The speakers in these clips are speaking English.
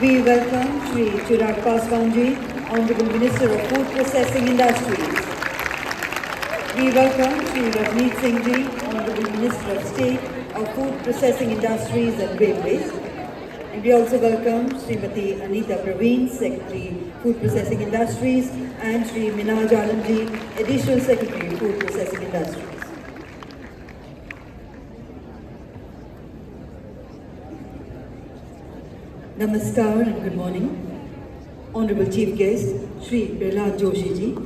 We welcome Shri Chirag Paswanji, Honorable Minister of Food Processing Industries. We welcome Shri Ravneet Singh Ji, Honorable Minister of State of Food Processing Industries and Railways. And we also welcome Srimati Anita Praveen, Secretary Food Processing Industries, and Shri Minhaj Alamji, Additional Secretary Food Processing Industries. Namaskar and good morning. Honorable Chief Guest, Shri Prahlad Joshi Ji,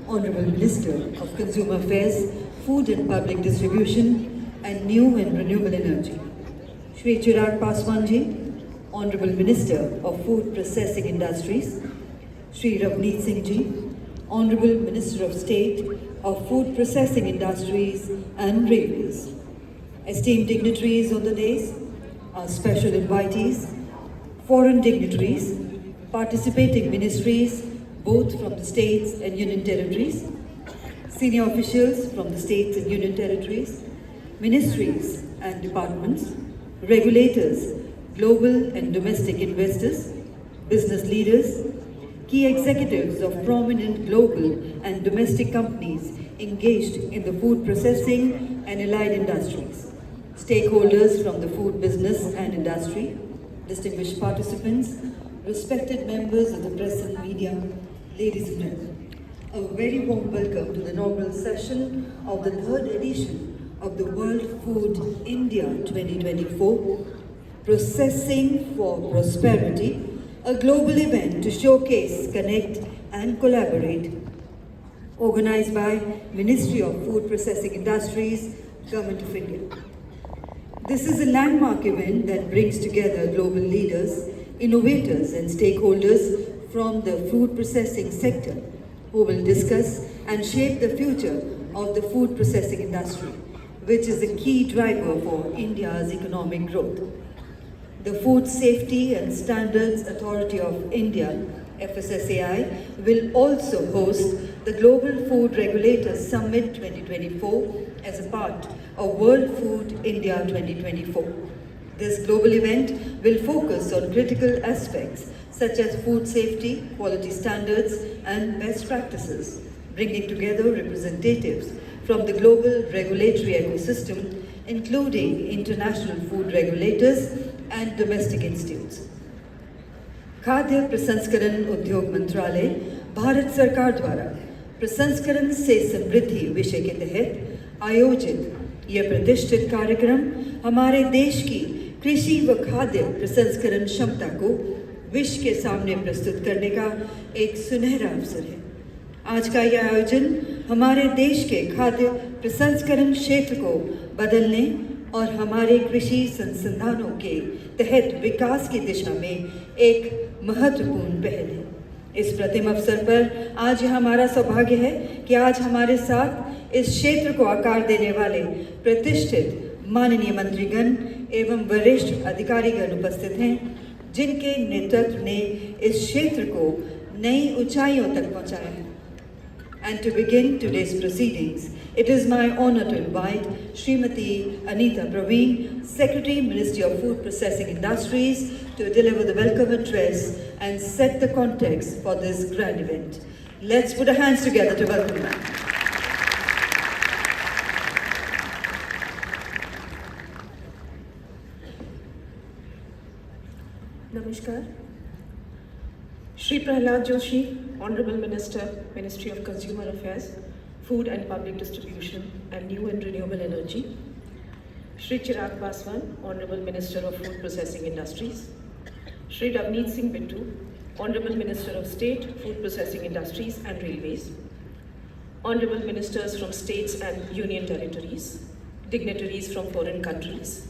Honorable Minister of Consumer Affairs, Food and Public Distribution and New and Renewable Energy. Shri Chirag Paswan Ji, Honorable Minister of Food Processing Industries. Shri Ravneet Singh Ji, Honorable Minister of State of Food Processing Industries and Railways. Esteemed dignitaries on the dais, our special invitees, foreign dignitaries, participating ministries, both from the states and union territories, senior officials from the states and union territories, ministries and departments, regulators, global and domestic investors, business leaders, key executives of prominent global and domestic companies engaged in the food processing and allied industries, stakeholders from the food business and industry, distinguished participants, respected members of the press and media, ladies and gentlemen, a very warm welcome to the inaugural session of the third edition of the World Food India 2024, Processing for Prosperity, a global event to showcase, connect and collaborate, organized by Ministry of Food Processing Industries, Government of India. This is a landmark event that brings together global leaders, innovators and stakeholders from the food processing sector who will discuss and shape the future of the food processing industry, which is a key driver for India's economic growth. The Food Safety and Standards Authority of India, FSSAI, will also host the Global Food Regulators Summit 2024 as a part of World Food India 2024. This global event will focus on critical aspects such as food safety, quality standards, and best practices, bringing together representatives from the global regulatory ecosystem, including international food regulators and domestic institutes. खाद्य प्रसंस्करण उद्योग मंत्रालय भारत सरकार द्वारा प्रसंस्करण से समृद्धि विषय के तहत आयोजित यह प्रतिष्ठित कार्यक्रम हमारे देश की कृषि व खाद्य प्रसंस्करण क्षमता को विश्व के सामने प्रस्तुत करने का एक सुनहरा अवसर है। आज का यह आयोजन हमारे देश के खाद्य प्रसंस्करण क्षेत्र को बदलने और हमारे कृषि संसाधनों के तहत विकास की दिशा में एक महत्वपूर्ण पहल है। इस प्रतिम अवसर पर आज हमारा सौभाग्य है कि आज हमारे साथ इस क्षेत्र को आकार देने वाले प्रतिष्ठित माननीय मंत्रीगण एवं वरिष्ठ अधिकारीगण उपस्थित हैं, जिनके नेतृत्व ने इस क्षेत्र को नई ऊंचाइयों तक पहुंचाया है। And to begin today's proceedings, it is my honor to invite Srimati Anita Praveen, Secretary, Ministry of Food Processing Industries, to deliver the welcome address and set the context for this grand event. Let's put our hands together to welcome her. Namaskar. Shri Prahlad Joshi, Honorable Minister, Ministry of Consumer Affairs, Food and Public Distribution and New and Renewable Energy. Shri Chirag Paswan, Honorable Minister of Food Processing Industries. Shri Ravneet Singh Bittu, Honorable Minister of State, Food Processing Industries and Railways. Honorable Ministers from States and Union Territories, dignitaries from foreign countries,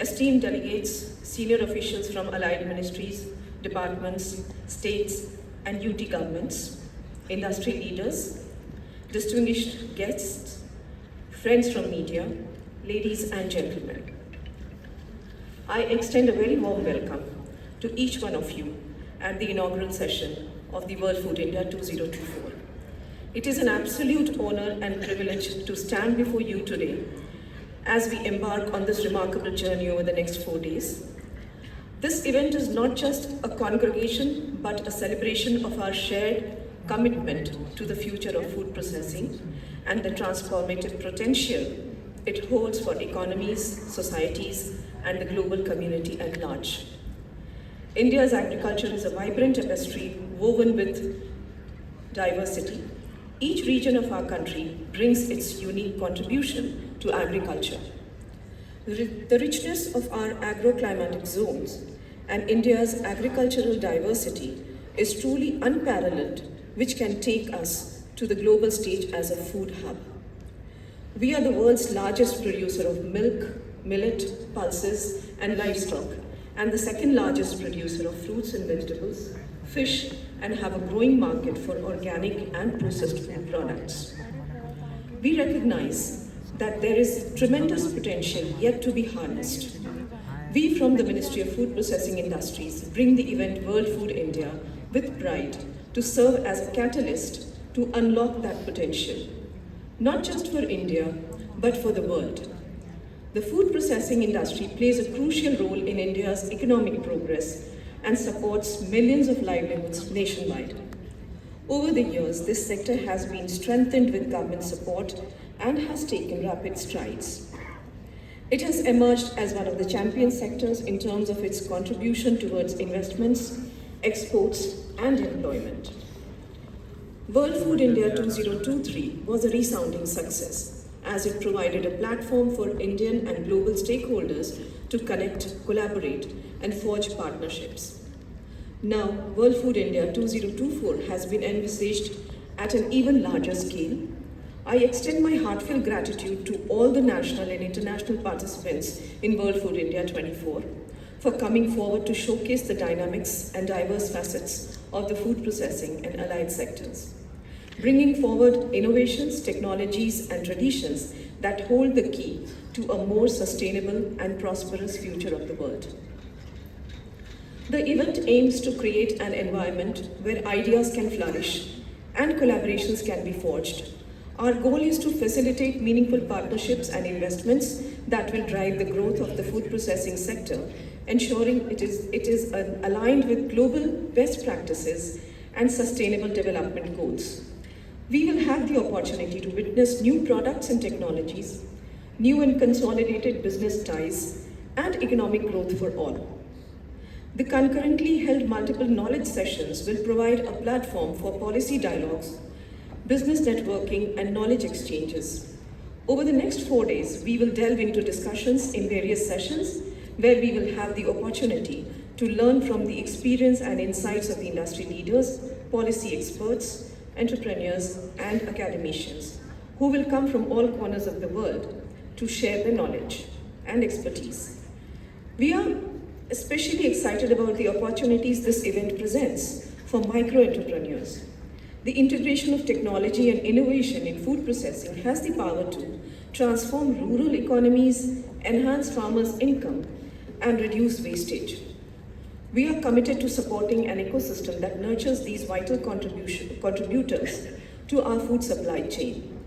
esteemed delegates, senior officials from allied ministries, departments, states and UT governments, industry leaders, distinguished guests, friends from media, ladies and gentlemen. I extend a very warm welcome to each one of you at the inaugural session of the World Food India 2024. It is an absolute honor and privilege to stand before you today as we embark on this remarkable journey over the next 4 days. This event is not just a congregation, but a celebration of our shared commitment to the future of food processing and the transformative potential it holds for economies, societies, and the global community at large. India's agriculture is a vibrant tapestry woven with diversity. Each region of our country brings its unique contribution to agriculture. The richness of our agroclimatic zones and India's agricultural diversity is truly unparalleled, which can take us to the global stage as a food hub. We are the world's largest producer of milk, millet, pulses, and livestock, and the second largest producer of fruits and vegetables, fish, and have a growing market for organic and processed food products. We recognize that there is tremendous potential yet to be harnessed. We from the Ministry of Food Processing Industries bring the event World Food India with pride to serve as a catalyst to unlock that potential, not just for India, but for the world. The food processing industry plays a crucial role in India's economic progress and supports millions of livelihoods nationwide. Over the years, this sector has been strengthened with government support and has taken rapid strides. It has emerged as one of the champion sectors in terms of its contribution towards investments, exports, and employment. World Food India 2023 was a resounding success, as it provided a platform for Indian and global stakeholders to connect, collaborate, and forge partnerships. Now, World Food India 2024 has been envisaged at an even larger scale. I extend my heartfelt gratitude to all the national and international participants in World Food India 24 for coming forward to showcase the dynamics and diverse facets of the food processing and allied sectors, bringing forward innovations, technologies, and traditions that hold the key to a more sustainable and prosperous future of the world. The event aims to create an environment where ideas can flourish and collaborations can be forged. Our goal is to facilitate meaningful partnerships and investments that will drive the growth of the food processing sector, ensuring it is aligned with global best practices and sustainable development goals. We will have the opportunity to witness new products and technologies, new and consolidated business ties, and economic growth for all. The concurrently held multiple knowledge sessions will provide a platform for policy dialogues, business networking, and knowledge exchanges. Over the next 4 days, we will delve into discussions in various sessions where we will have the opportunity to learn from the experience and insights of the industry leaders, policy experts, entrepreneurs, and academicians who will come from all corners of the world to share their knowledge and expertise. We are especially excited about the opportunities this event presents for micro-entrepreneurs. The integration of technology and innovation in food processing has the power to transform rural economies, enhance farmers' income, and reduce wastage. We are committed to supporting an ecosystem that nurtures these vital contributors to our food supply chain.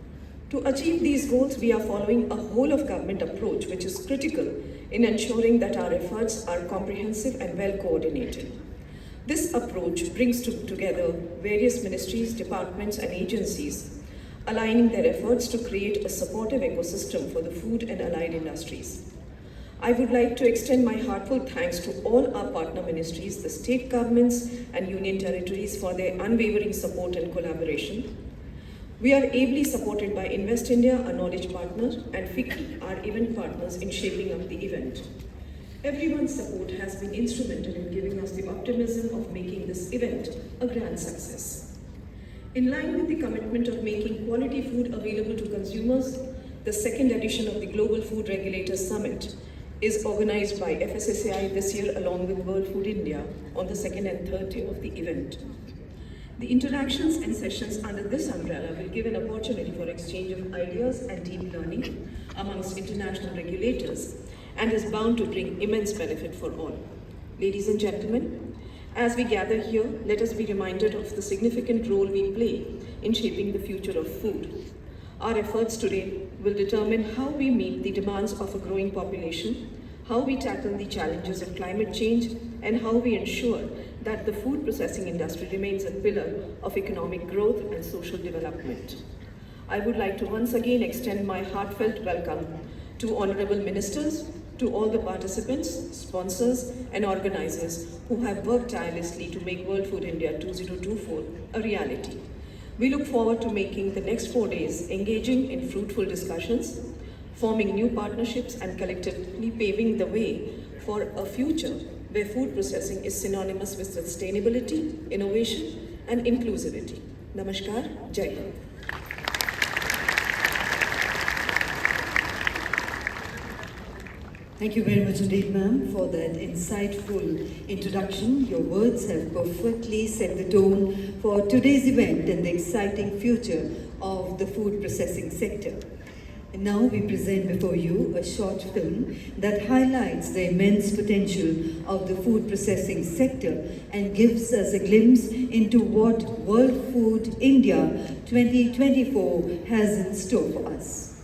To achieve these goals, we are following a whole-of-government approach, which is critical in ensuring that our efforts are comprehensive and well-coordinated. This approach brings together various ministries, departments, and agencies, aligning their efforts to create a supportive ecosystem for the food and allied industries. I would like to extend my heartfelt thanks to all our partner ministries, the state governments, and union territories for their unwavering support and collaboration. We are ably supported by Invest India, a knowledge partner, and FICCI, our event partners, in shaping up the event. Everyone's support has been instrumental in giving us the optimism of making this event a grand success. In line with the commitment of making quality food available to consumers, the second edition of the Global Food Regulators Summit is organized by FSSAI this year along with World Food India on the second and third day of the event. The interactions and sessions under this umbrella will give an opportunity for exchange of ideas and deep learning amongst international regulators and is bound to bring immense benefit for all. Ladies and gentlemen, as we gather here, let us be reminded of the significant role we play in shaping the future of food. Our efforts today will determine how we meet the demands of a growing population, how we tackle the challenges of climate change, and how we ensure that the food processing industry remains a pillar of economic growth and social development. I would like to once again extend my heartfelt welcome to honorable ministers, to all the participants, sponsors, and organizers who have worked tirelessly to make World Food India 2024 a reality. We look forward to making the next 4 days engaging in fruitful discussions, forming new partnerships, and collectively paving the way for a future where food processing is synonymous with sustainability, innovation, and inclusivity. Namaskar, Jai Hind. Thank you very much indeed, ma'am, for that insightful introduction. Your words have perfectly set the tone for today's event and the exciting future of the food processing sector. And now we present before you a short film that highlights the immense potential of the food processing sector and gives us a glimpse into what World Food India 2024 has in store for us.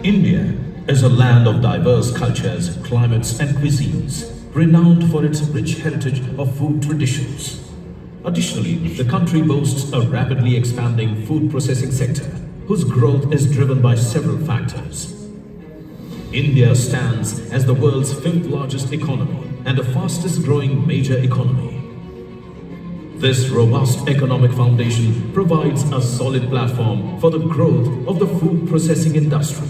India is a land of diverse cultures, climates and cuisines, renowned for its rich heritage of food traditions. Additionally, the country boasts a rapidly expanding food processing sector, whose growth is driven by several factors. India stands as the world's 5th largest economy and the fastest growing major economy. This robust economic foundation provides a solid platform for the growth of the food processing industry,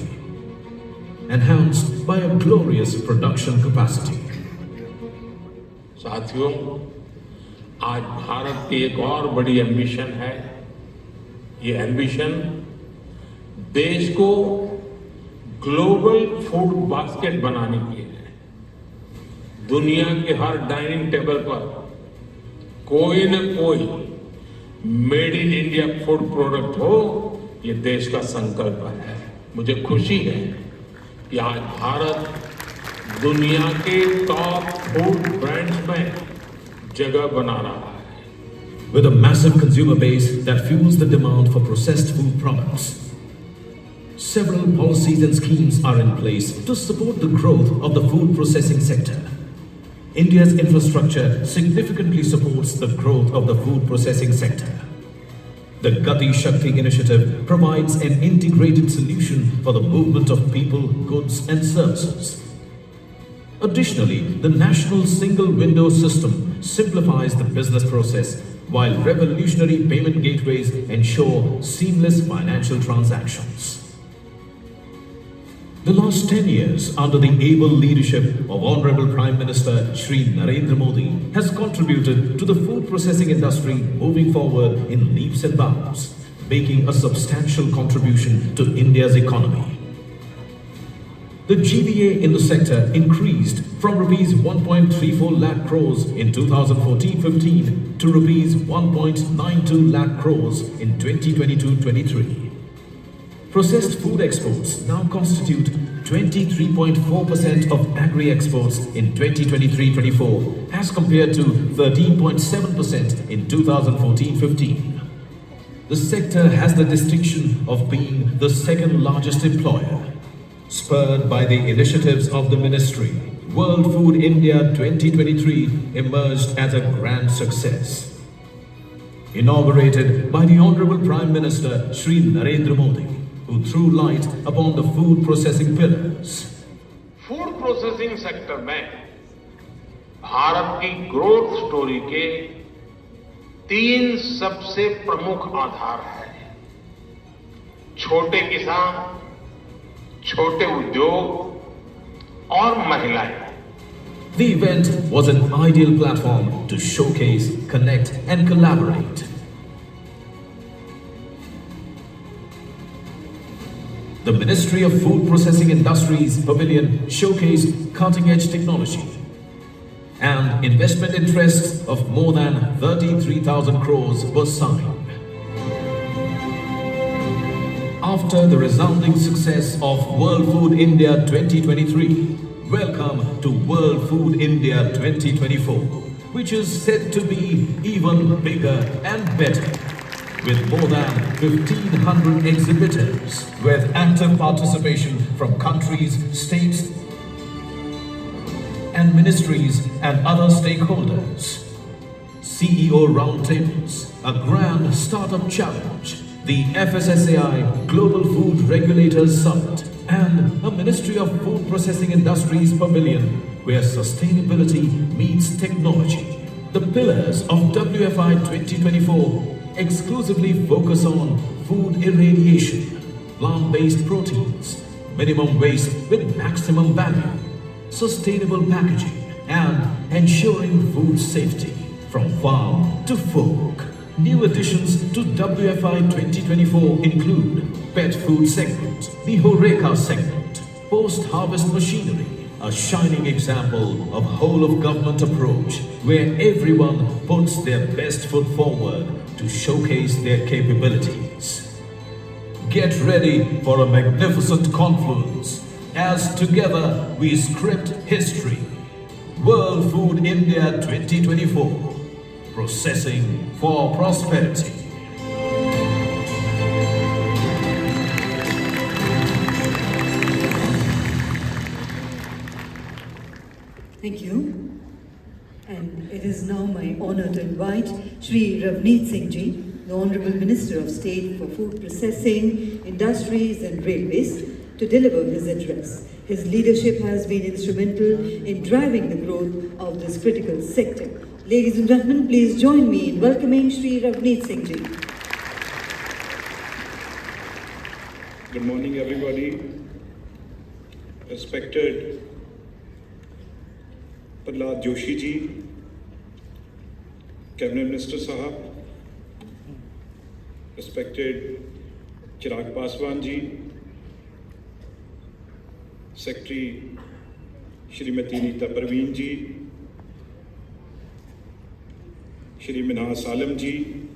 enhanced by a glorious production capacity. साथियों, आज भारत की एक और बड़ी ambition है। ये ambition देश को ग्लोबल फूड बास्केट बनाने की है। दुनिया के हर डाइनिंग टेबल पर कोई न कोई made in India food product हो, ये देश का संकल्प है। मुझे खुशी है कि आज भारत दुनिया के टॉप फूड ब्रांड्स में जगह बना रहा है। With a massive consumer base that fuels the demand for processed food products, several policies and schemes are in place to support the growth of the food processing sector. India's infrastructure significantly supports the growth of the food processing sector. The Gati Shakti initiative provides an integrated solution for the movement of people, goods and services. Additionally, the National Single Window System simplifies the business process, while revolutionary payment gateways ensure seamless financial transactions. The last 10 years, under the able leadership of Honorable Prime Minister Shri Narendra Modi, has contributed to the food processing industry moving forward in leaps and bounds, making a substantial contribution to India's economy. The GVA in the sector increased from rupees 1.34 lakh crores in 2014-15 to rupees 1.92 lakh crores in 2022-23. Processed food exports now constitute 23.4% of agri-exports in 2023-24 as compared to 13.7% in 2014-15. The sector has the distinction of being the second largest employer. Spurred by the initiatives of the ministry, World Food India 2023 emerged as a grand success. Inaugurated by the Honorable Prime Minister Shri Narendra Modi, who threw light upon the food processing pillars. Food processing sector में भारत की growth story के 3 सबसे प्रमुख आधार हैं। छोटे किसान, छोटे उद्योग और महिलाएं। The event was an ideal platform to showcase, connect and collaborate. The Ministry of Food Processing Industries Pavilion showcased cutting-edge technology, and investment interests of more than 33,000 crores were signed. After the resounding success of World Food India 2023, welcome to World Food India 2024, which is set to be even bigger and better. with more than 1,500 exhibitors, with active participation from countries, states, and ministries and other stakeholders. CEO roundtables, a grand startup challenge, the FSSAI Global Food Regulators Summit, and a Ministry of Food Processing Industries Pavilion where sustainability meets technology. The pillars of WFI 2024 exclusively focus on food irradiation, plant-based proteins, minimum waste with maximum value, sustainable packaging, and ensuring food safety from farm to fork. New additions to WFI 2024 include pet food segment, the Horeca segment, post-harvest machinery, a shining example of whole of government approach where everyone puts their best foot forward to showcase their capabilities. Get ready for a magnificent confluence as together we script history. World Food India 2024. Processing for prosperity. Thank you. And it is now my honor to invite Shri Ravneet Singh Ji, the Honorable Minister of State for Food Processing, Industries and Railways, to deliver his address. His leadership has been instrumental in driving the growth of this critical sector. Ladies and gentlemen, please join me in welcoming Shri Ravneet Singh Ji. Good morning, everybody. Respected Prahlad Joshi Ji, Cabinet Minister Sahab, respected Chirag Paswan Ji, Secretary Shrimati Neeta Parveen Ji, Shri Minhas Alam Ji,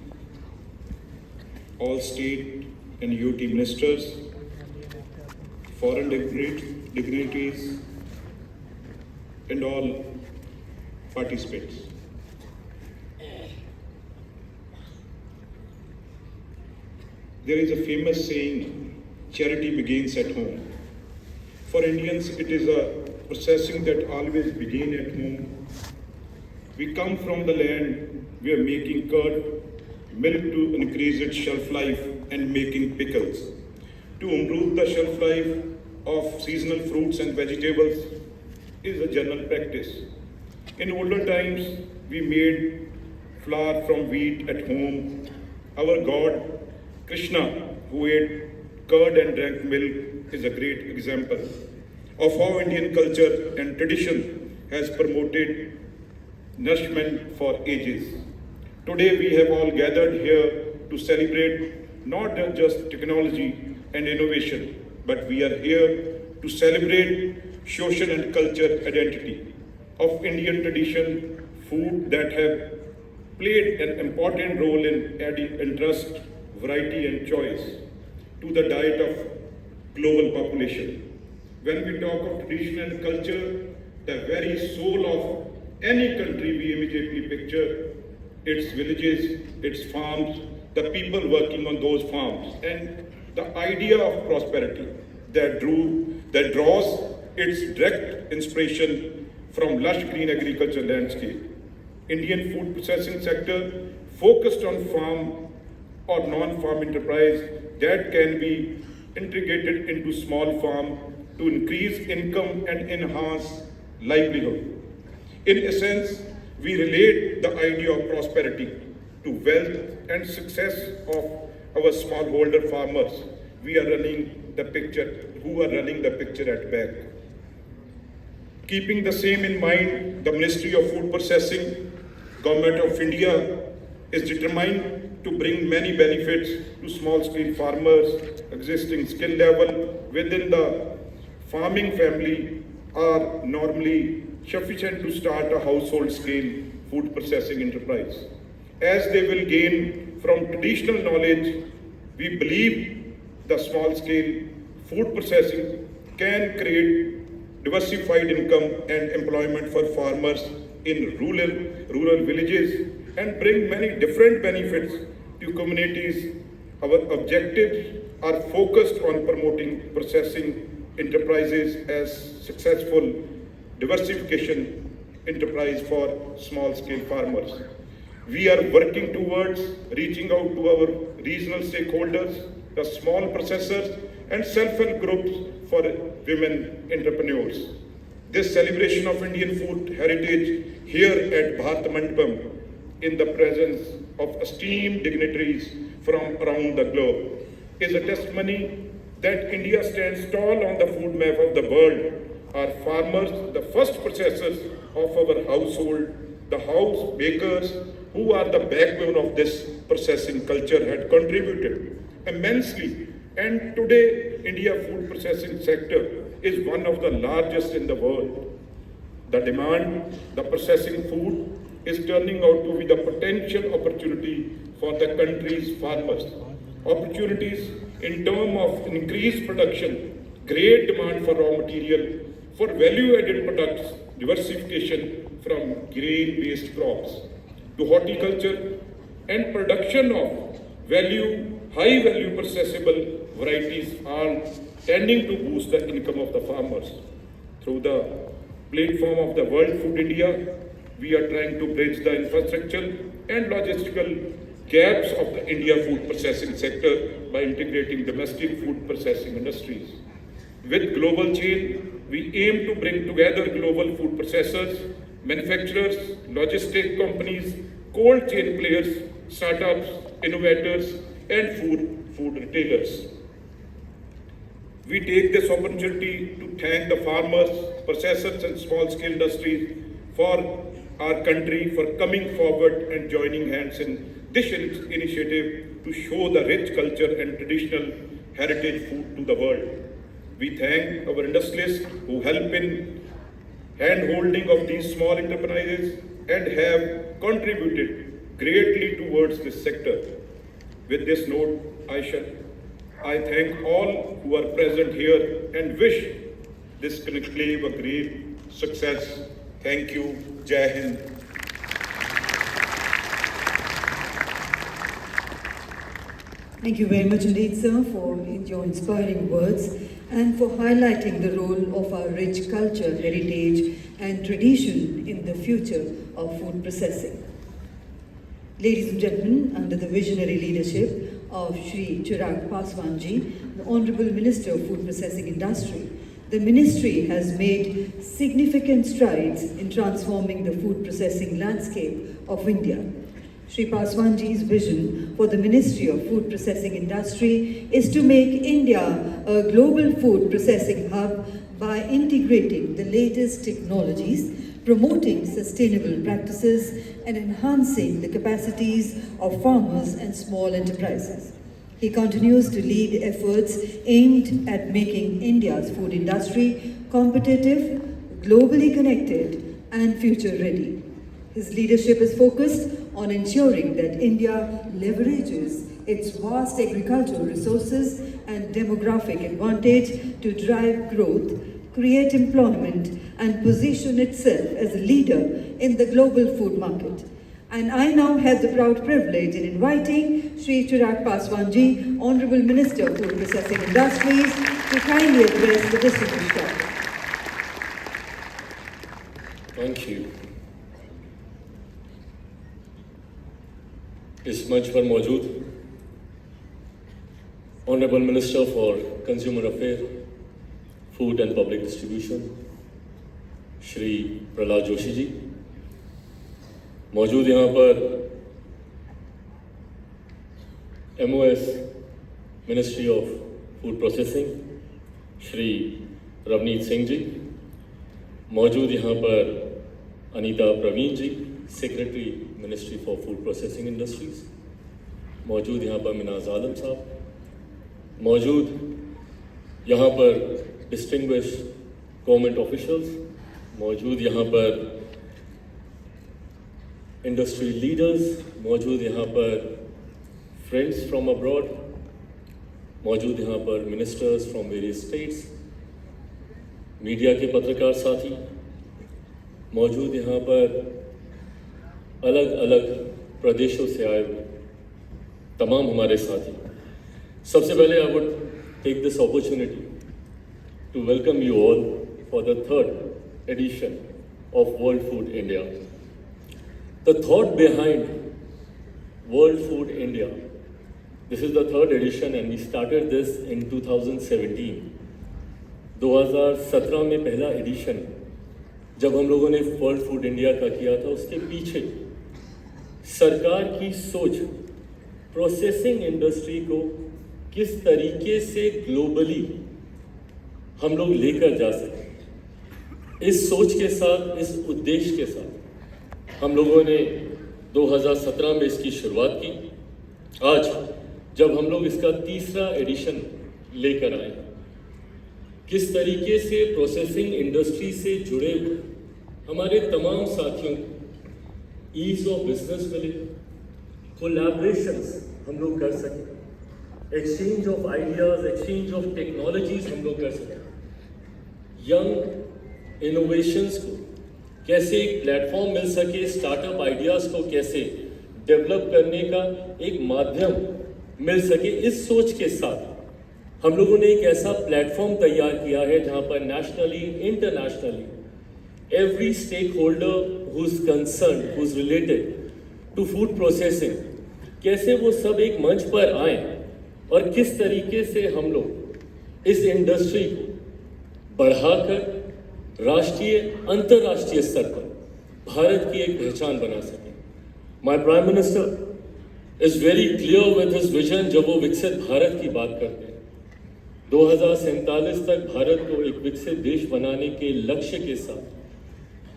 all state and UT ministers, foreign dignitaries, and all participants. There is a famous saying, charity begins at home. For Indians, it is a processing that always begins at home. We come from the land we are making curd, milk to increase its shelf life, and making pickles. To improve the shelf life of seasonal fruits and vegetables is a general practice. In older times, we made flour from wheat at home. Our god, Krishna, who ate curd and drank milk, is a great example of how Indian culture and tradition has promoted nourishment for ages. Today we have all gathered here to celebrate not just technology and innovation, but we are here to celebrate social and culture identity of Indian tradition, food that have played an important role in adding interest, variety and choice to the diet of global population. When we talk of tradition and culture, the very soul of any country we immediately picture its villages, its farms, the people working on those farms, and the idea of prosperity that draws its direct inspiration from lush green agriculture landscape. Indian food processing sector focused on farm or non-farm enterprise that can be integrated into small farm to increase income and enhance livelihood. In essence, we relate the idea of prosperity to wealth and success of our smallholder farmers. We are running the picture, who are running the picture at back. Keeping the same in mind, the Ministry of Food Processing, Government of India is determined to bring many benefits to small-scale farmers. Existing skill level within the farming family are normally sufficient to start a household-scale food processing enterprise. As they will gain from traditional knowledge, we believe the small-scale food processing can create diversified income and employment for farmers in rural villages and bring many different benefits to communities. Our objectives are focused on promoting processing enterprises as successful diversification enterprise for small-scale farmers. We are working towards reaching out to our regional stakeholders, the small processors, and self-help groups for women entrepreneurs. This celebration of Indian food heritage here at Bharat Mandapam in the presence of esteemed dignitaries from around the globe is a testimony that India stands tall on the food map of the world. Our farmers, the first processors of our household, the house bakers, who are the backbone of this processing culture, had contributed immensely. And today, India food processing sector is one of the largest in the world. The demand, the processing food is turning out to be the potential opportunity for the country's farmers. Opportunities in terms of increased production, great demand for raw material, for value-added products, diversification from grain-based crops to horticulture and production of high-value processable varieties are tending to boost the income of the farmers. Through the platform of the World Food India, we are trying to bridge the infrastructure and logistical gaps of the India food processing sector by integrating domestic food processing industries. With Global Chain, we aim to bring together global food processors, manufacturers, logistic companies, cold chain players, startups, innovators, and food retailers. We take this opportunity to thank the farmers, processors, and small-scale industries for our country for coming forward and joining hands in this initiative to show the rich culture and traditional heritage food to the world. We thank our industrialists who help in hand-holding of these small enterprises and have contributed greatly towards this sector. With this note, I thank all who are present here and wish this conclave a great success. Thank you. Jai Hind. Thank you very much indeed, sir, for your inspiring words and for highlighting the role of our rich culture, heritage, and tradition in the future of food processing. Ladies and gentlemen, under the visionary leadership of Shri Chirag Paswan Ji, the Honorable Minister of Food Processing Industry, the Ministry has made significant strides in transforming the food processing landscape of India. Shri Paswan Ji's vision for the Ministry of Food Processing Industry is to make India a global food processing hub by integrating the latest technologies, promoting sustainable practices, and enhancing the capacities of farmers and small enterprises. He continues to lead efforts aimed at making India's food industry competitive, globally connected, and future-ready. His leadership is focused on ensuring that India leverages its vast agricultural resources and demographic advantage to drive growth, create employment, and position itself as a leader in the global food market. And I now have the proud privilege in inviting Shri Chirag Paswan Ji, Honorable Minister of Food Processing Industries, to kindly address the distinguished topic. Thank you. इस मंच पर मौजूद honourable minister for consumer affair, food and public distribution Shri Prahlad Joshi ji, मौजूद यहाँ पर MOS ministry of food processing Shri Ravneet Singh ji, मौजूद यहाँ पर Anita Praveen ji, secretary ministry for food processing industries, मौजूद यहाँ पर मिनाज आलम साहब, मौजूद यहाँ पर डिस्टिंग्विश गवर्नमेंट ऑफिशियल्स, मौजूद यहाँ पर इंडस्ट्री लीडर्स, मौजूद यहाँ पर फ्रेंड्स फ्रॉम अब्रॉड, मौजूद यहाँ पर ministers from various states, media के पत्रकार साथी, मौजूद यहाँ पर अलग अलग प्रदेशों से आए हुए तमाम हमारे साथी, सबसे पहले I would take this opportunity to welcome you all for the third edition of World Food India. The thought behind World Food India, this is the third edition and we started this in 2017. 2017 में पहला addition जब हम लोगों ने world food India का किया था, उसके पीछे सरकार की सोच प्रोसेसिंग इंडस्ट्री को किस तरीके से ग्लोबली हम लोग लेकर जा सकें, इस सोच के साथ, इस उद्देश्य के साथ हम लोगों ने 2017 में इसकी शुरुआत की। आज जब हम लोग इसका तीसरा एडिशन लेकर आए, किस तरीके से प्रोसेसिंग इंडस्ट्री से जुड़े हुए हमारे तमाम साथियों को ईज ऑफ बिजनेस मिले, कोलैबोरेशंस हम लोग कर सकें, exchange of ideas, exchange of technologies हम लोग कर सकें, यंग इनोवेशंस को कैसे एक प्लेटफॉर्म मिल सके, स्टार्टअप आइडियाज को कैसे डेवलप करने का एक माध्यम मिल सके, इस सोच के साथ हम लोगों ने एक ऐसा प्लेटफॉर्म तैयार किया है जहां पर nationally, internationally every stakeholder who is concern, who is related to food processing, कैसे वो सब एक मंच पर आए और किस तरीके से हम लोग इस इंडस्ट्री को बढ़ाकर राष्ट्रीय, अंतर्राष्ट्रीय स्तर पर भारत की एक पहचान बना सकें। My prime minister is very clear with his vision जब वो विकसित भारत की बात करते हैं। 2047 तक भारत को एक विकसित देश बनाने के लक्ष्य के साथ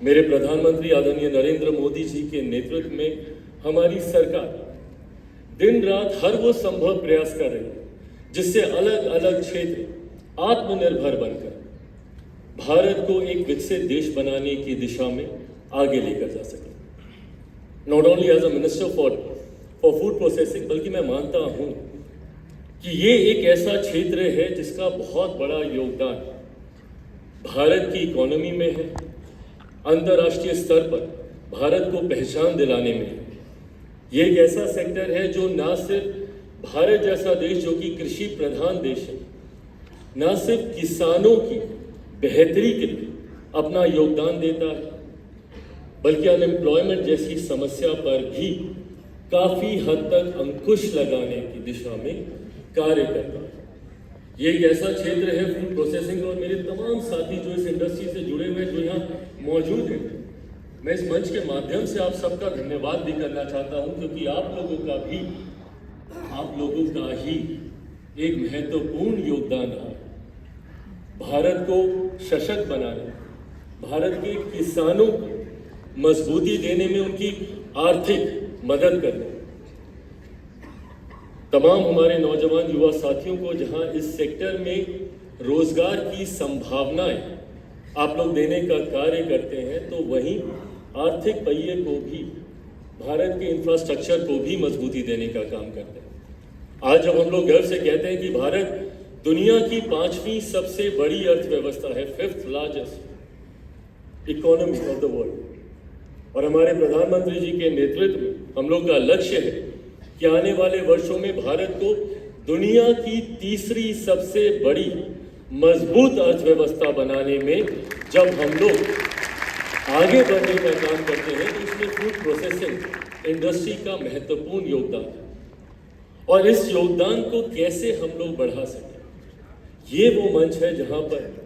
मेरे प्रधानमंत्री आदरणीय नरेंद्र मोदी जी के नेतृत्व में हमारी सरकार दिन रात हर वो संभव प्रयास कर रही है जिससे अलग अलग क्षेत्र आत्मनिर्भर बनकर भारत को एक विकसित देश बनाने की दिशा में आगे लेकर जा सके। Not only as a minister for food processing, बल्कि मैं मानता हूं कि ये एक ऐसा क्षेत्र है जिसका बहुत बड़ा योगदान भारत की इकोनॉमी में है, अंतर्राष्ट्रीय स्तर पर भारत को पहचान दिलाने में है। ये एक ऐसा सेक्टर है जो ना सिर्फ भारत जैसा देश जो कि कृषि प्रधान देश है, ना सिर्फ किसानों की बेहतरी के लिए अपना योगदान देता है, बल्कि अनएम्प्लॉयमेंट जैसी समस्या पर भी काफ़ी हद तक अंकुश लगाने की दिशा में कार्य करता है। ये एक ऐसा क्षेत्र है फूड प्रोसेसिंग, और मेरे तमाम साथी जो इस इंडस्ट्री से जुड़े हुए जो यहाँ मौजूद हैं, मैं इस मंच के माध्यम से आप सबका धन्यवाद भी करना चाहता हूँ, क्योंकि आप लोगों का ही एक महत्वपूर्ण योगदान रहा है भारत को सशक्त बनाने, भारत के किसानों को मजबूती देने में, उनकी आर्थिक मदद करने। तमाम हमारे नौजवान युवा साथियों को जहां इस सेक्टर में रोजगार की संभावनाएं आप लोग देने का कार्य करते हैं, तो वहीं आर्थिक पहिए को भी, भारत के इंफ्रास्ट्रक्चर को भी मजबूती देने का काम करते हैं। आज जब हम लोग गर्व से कहते हैं कि भारत दुनिया की 5वीं सबसे बड़ी अर्थव्यवस्था है, 5th largest economy of the world, और हमारे प्रधानमंत्री जी के नेतृत्व में हम लोग का लक्ष्य है कि आने वाले वर्षों में भारत को दुनिया की 3री सबसे बड़ी मजबूत अर्थव्यवस्था बनाने में जब हम लोग आगे बढ़ने का काम करते हैं, तो इसमें फूड प्रोसेसिंग इंडस्ट्री का महत्वपूर्ण योगदान है। और इस योगदान को कैसे हम लोग बढ़ा सकें, ये वो मंच है जहां पर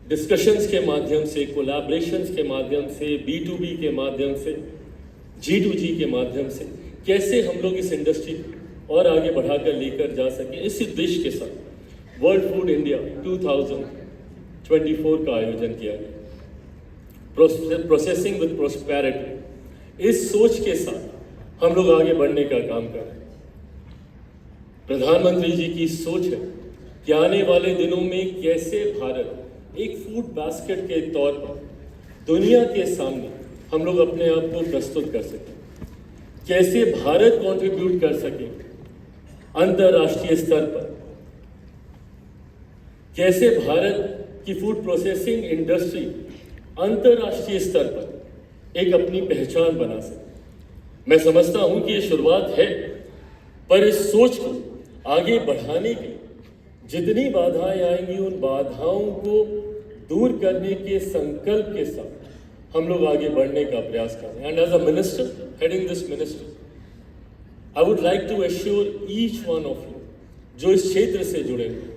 डिस्कशंस के माध्यम से, कोलैबोरेशंस के माध्यम से, B2B के माध्यम से, G2G के माध्यम से कैसे हम लोग इस इंडस्ट्री को और आगे बढ़ाकर लेकर जा सकें, इस उद्देश्य के साथ वर्ल्ड फूड इंडिया 2024 का आयोजन किया गया। प्रोसेसिंग विद प्रोस्पेरिटी, इस सोच के साथ हम लोग आगे बढ़ने का काम कर रहे हैं। प्रधानमंत्री जी की सोच है कि आने वाले दिनों में कैसे भारत एक फूड बास्केट के तौर पर दुनिया के सामने हम लोग अपने आप को प्रस्तुत कर सकें, कैसे भारत कंट्रीब्यूट कर सके अंतर्राष्ट्रीय स्तर पर, कैसे भारत की फूड प्रोसेसिंग इंडस्ट्री अंतर्राष्ट्रीय स्तर पर एक अपनी पहचान बना सके। मैं समझता हूं कि ये शुरुआत है पर इस सोच को आगे बढ़ाने के जितनी बाधाएं आएंगी उन बाधाओं को दूर करने के संकल्प के साथ हम लोग आगे बढ़ने का प्रयास कर रहे हैं। And as a minister heading this ministry, I would like to assure each one of you जो इस क्षेत्र से जुड़े हुए हैं,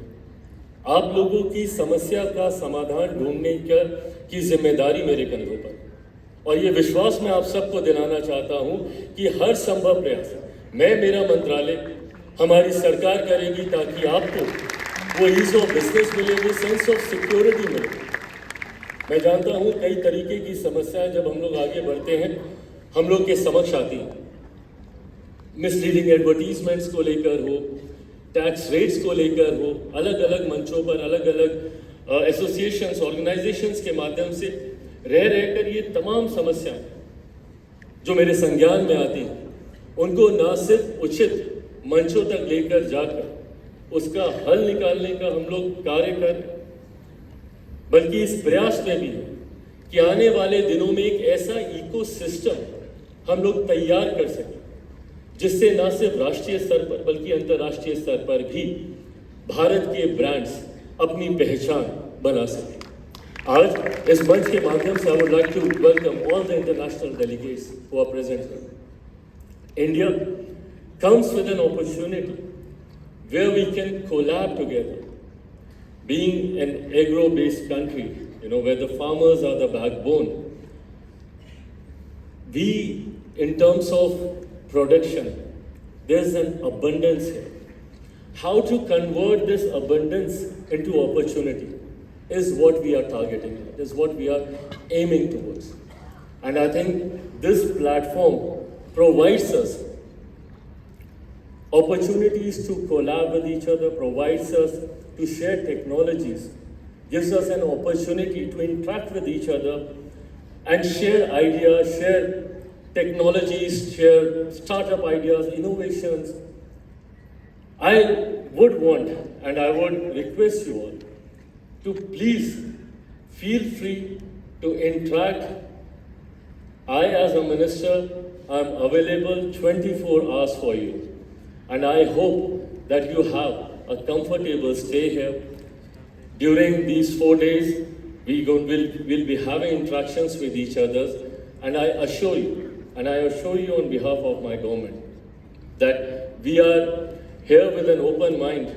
आप लोगों की समस्या का समाधान ढूंढने की जिम्मेदारी मेरे कंधों पर, और ये विश्वास मैं आप सबको दिलाना चाहता हूं कि हर संभव प्रयास मेरा मंत्रालय, हमारी सरकार करेगी ताकि आपको वो ईज ऑफ बिजनेस मिले, वो सेंस ऑफ सिक्योरिटी मिले। मैं जानता हूँ कई तरीके की समस्याएं जब हम लोग आगे बढ़ते हैं हम लोग के समक्ष आती हैं, मिसलीडिंग एडवर्टीजमेंट्स को लेकर हो, टैक्स रेट्स को लेकर हो, अलग अलग मंचों पर अलग अलग एसोसिएशंस ऑर्गेनाइजेशंस के माध्यम से रह कर ये तमाम समस्याएं जो मेरे संज्ञान में आती हैं उनको न सिर्फ उचित मंचों तक लेकर जाकर उसका हल निकालने का हम लोग कार्य कर, बल्कि इस प्रयास में भी है कि आने वाले दिनों में एक ऐसा इकोसिस्टम हम लोग तैयार कर सकें जिससे न सिर्फ राष्ट्रीय स्तर पर बल्कि अंतर्राष्ट्रीय स्तर पर भी भारत के ब्रांड्स अपनी पहचान बना सकें। आज इस मंच के माध्यम से I would like to welcome all the international delegates who are present here. India comes with an opportunity where we can collab together. Being an agro-based country, where the farmers are the backbone, in terms of production, there's an abundance here. How to convert this abundance into opportunity is what we are targeting, is what we are aiming towards. And I think this platform provides us opportunities to collab with each other, provides us to share technologies, gives us an opportunity to interact with each other and share ideas, share technologies, share startup ideas, innovations. I would want and I would request you all to please feel free to interact. I, as a minister, am available 24 hours for you. And I hope that you have a comfortable stay here. During these 4 days, we'll be having interactions with each other. And I assure you on behalf of my government, that we are here with an open mind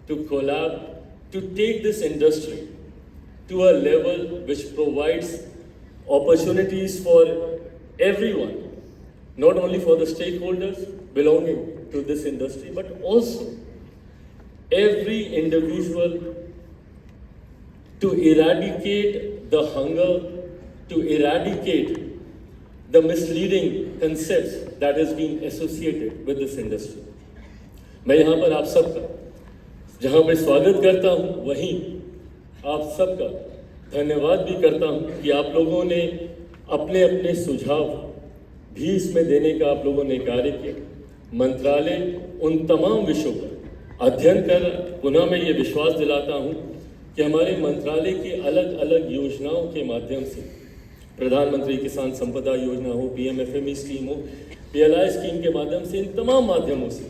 to collab, to take this industry to a level which provides opportunities for everyone, not only for the stakeholders belonging to this industry, but also every individual, to eradicate the hunger, to eradicate the misleading concepts that is being associated with this industry. मैं यहाँ पर आप सबका जहाँ पर स्वागत करता हूँ, वहीं आप सबका धन्यवाद भी करता हूँ कि आप लोगों ने अपने अपने सुझाव भी इसमें देने का आप लोगों ने कार्य किया। मंत्रालय उन तमाम विषयों पर अध्ययन कर, पुनः मैं ये विश्वास दिलाता हूँ कि हमारे मंत्रालय की अलग अलग योजनाओं के माध्यम से, प्रधानमंत्री किसान संपदा योजना हो, PMFME स्कीम हो, PLI स्कीम के माध्यम से, इन तमाम माध्यमों से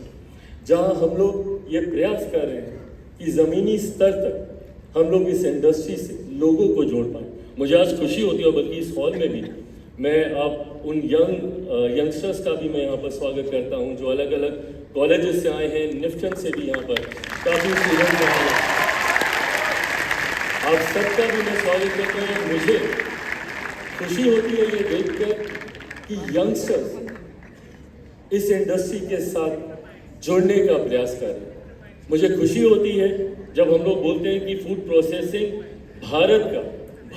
जहाँ हम लोग ये प्रयास कर रहे हैं कि ज़मीनी स्तर तक हम लोग इस इंडस्ट्री से लोगों को जोड़ पाएँ। मुझे आज खुशी होती है, बल्कि इस हॉल में भी मैं आप उन यंगस्टर्स का भी मैं यहाँ पर स्वागत करता हूँ जो अलग अलग कॉलेजेस से आए हैं, निफ्टन से भी यहाँ पर काफ़ी स्टूडेंट्स आए हैं। आप सबका भी मैं स्वागत करता हूँ। मुझे खुशी होती है ये देखकर कि यंगस्टर्स इस इंडस्ट्री के साथ जुड़ने का प्रयास कर रहे हैं। मुझे खुशी होती है जब हम लोग बोलते हैं कि फूड प्रोसेसिंग भारत का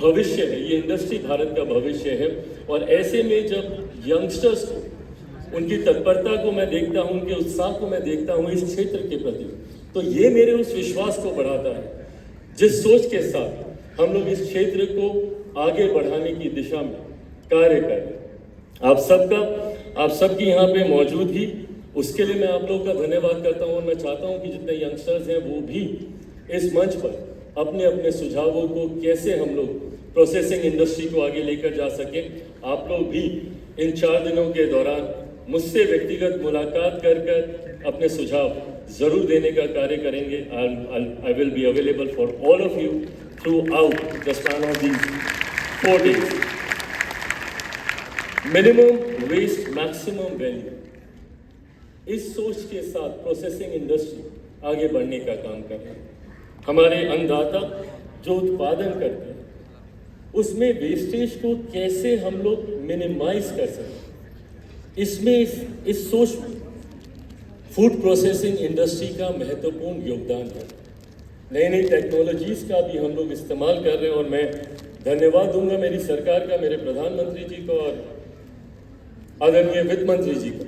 भविष्य है, ये इंडस्ट्री भारत का भविष्य है, और ऐसे में जब यंगस्टर्स को, उनकी तत्परता को मैं देखता हूँ, उनके उत्साह को मैं देखता हूँ इस क्षेत्र के प्रति, तो ये मेरे उस विश्वास को बढ़ाता है जिस सोच के साथ हम लोग इस क्षेत्र को आगे बढ़ाने की दिशा में कार्य करें। आप सबकी यहाँ पे मौजूदगी, उसके लिए मैं आप लोगों का धन्यवाद करता हूँ, और मैं चाहता हूँ कि जितने यंगस्टर्स हैं वो भी इस मंच पर अपने अपने सुझावों को, कैसे हम लोग प्रोसेसिंग इंडस्ट्री को आगे लेकर जा सकें, आप लोग भी इन 4 दिनों के दौरान मुझसे व्यक्तिगत मुलाकात कर अपने सुझाव जरूर देने का कार्य करेंगे. I will be available for all of you throughout the span of these 4 days. Minimum waste, maximum value. इस सोच के साथ प्रोसेसिंग इंडस्ट्री आगे बढ़ने का काम कर रही है. हमारे अन्नदाता जो उत्पादन करते हैं उसमें वेस्टेज को कैसे हम लोग मिनिमाइज कर सकते हैं, इसमें इस सोच में फूड प्रोसेसिंग इंडस्ट्री का महत्वपूर्ण योगदान है. नई नई टेक्नोलॉजीज का भी हम लोग इस्तेमाल कर रहे हैं और मैं धन्यवाद दूंगा मेरी सरकार का, मेरे प्रधानमंत्री जी को और आदरणीय वित्त मंत्री जी को,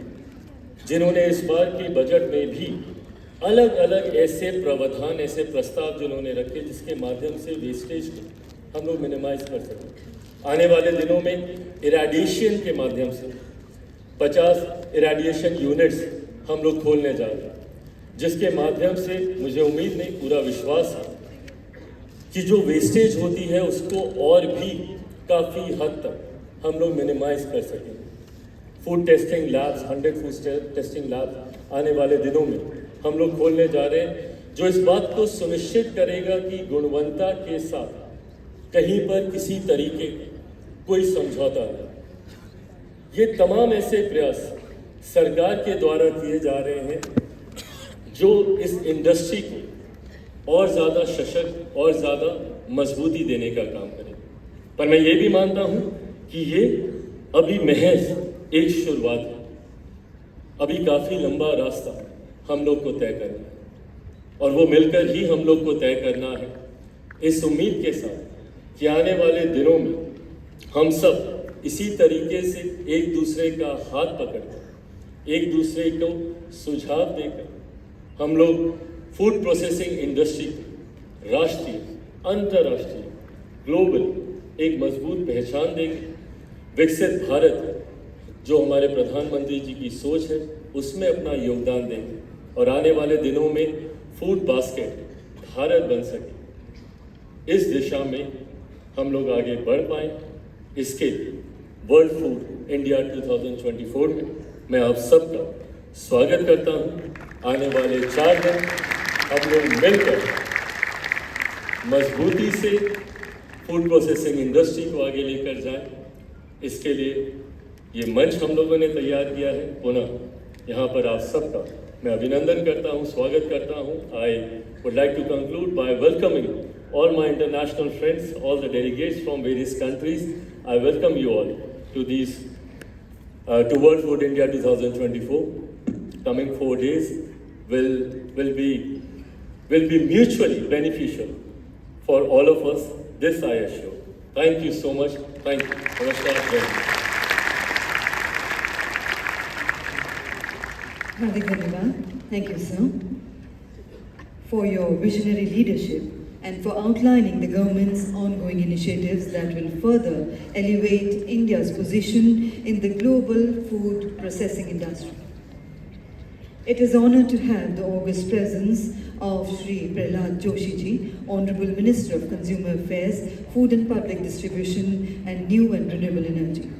जिन्होंने इस बार के बजट में भी अलग अलग ऐसे प्रावधान, ऐसे प्रस्ताव जिन्होंने रखे जिसके माध्यम से वेस्टेज को हम लोग मिनिमाइज कर सकें. आने वाले दिनों में इरेडिएशन के माध्यम से 50 इरेडिएशन यूनिट्स हम लोग खोलने जा रहे हैं, जिसके माध्यम से मुझे उम्मीद नहीं, पूरा विश्वास है कि जो वेस्टेज होती है उसको और भी काफ़ी हद तक हम लोग मिनिमाइज कर सकें. Food testing labs, 100 food testing labs आने वाले दिनों में हम लोग खोलने जा रहे हैं, जो इस बात को सुनिश्चित करेगा कि गुणवत्ता के साथ कहीं पर किसी तरीके कोई समझौता नहीं. ये तमाम ऐसे प्रयास सरकार के द्वारा किए जा रहे हैं जो इस इंडस्ट्री को और ज़्यादा सशक्त और ज़्यादा मजबूती देने का काम करें. पर मैं ये भी मानता हूँ कि ये अभी महज एक शुरुआत है. अभी काफ़ी लंबा रास्ता हम लोग को तय करना है और वो मिलकर ही हम लोग को तय करना है, इस उम्मीद के साथ कि आने वाले दिनों में हम सब इसी तरीके से एक दूसरे का हाथ पकड़कर, एक दूसरे को सुझाव देकर हम लोग फूड प्रोसेसिंग इंडस्ट्री को राष्ट्रीय, अंतर्राष्ट्रीय, ग्लोबल एक मजबूत पहचान देंगे. विकसित भारत जो हमारे प्रधानमंत्री जी की सोच है उसमें अपना योगदान देंगे और आने वाले दिनों में फूड बास्केट भारत बन सके, इस दिशा में हम लोग आगे बढ़ पाएँ. इसके वर्ल्ड फूड इंडिया 2024 में मैं आप सबका स्वागत करता हूं. आने वाले 4 दिन हम लोग मिलकर मजबूती से फूड प्रोसेसिंग इंडस्ट्री को आगे लेकर जाएं. इसके लिए ये मंच हम लोगों ने तैयार किया है. पुनः यहाँ पर आप सबका मैं अभिनंदन करता हूँ, स्वागत करता हूँ. I would like to conclude by welcoming all my international friends, all the delegates from various countries. I welcome you all to these to World Food India 2024. Coming 4 days will be mutually beneficial for all of us. This I assure. Thank you so much. Thank you. Namaskar. Hardik Dhanyavad. Thank you, sir, for your visionary leadership and for outlining the government's ongoing initiatives that will further elevate India's position in the global food processing industry. It is honored to have the august presence of Shri Prahlad Joshi ji, Honorable Minister of Consumer Affairs, Food and Public Distribution and New and Renewable Energy.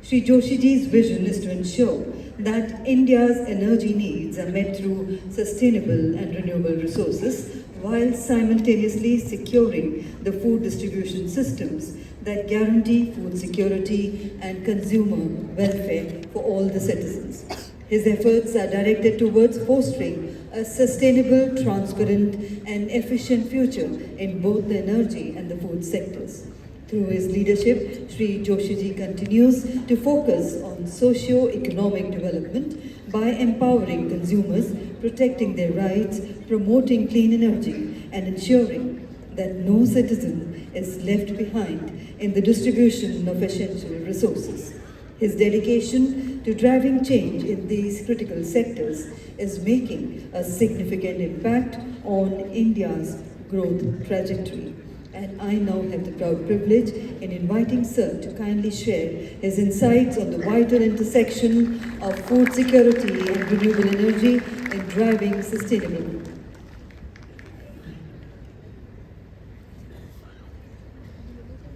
Shri Joshi ji's vision is to ensure that India's energy needs are met through sustainable and renewable resources, while simultaneously securing the food distribution systems that guarantee food security and consumer welfare for all the citizens. His efforts are directed towards fostering a sustainable, transparent and efficient future in both the energy and the food sectors. Through his leadership, Shri Joshi ji continues to focus on socio-economic development by empowering consumers, protecting their rights, promoting clean energy, and ensuring that no citizen is left behind in the distribution of essential resources. His dedication to driving change in these critical sectors is making a significant impact on India's growth trajectory. And I now have the proud privilege in inviting Sir to kindly share his insights on the vital intersection of food security and renewable energy in driving sustainable.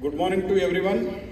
Good morning to everyone.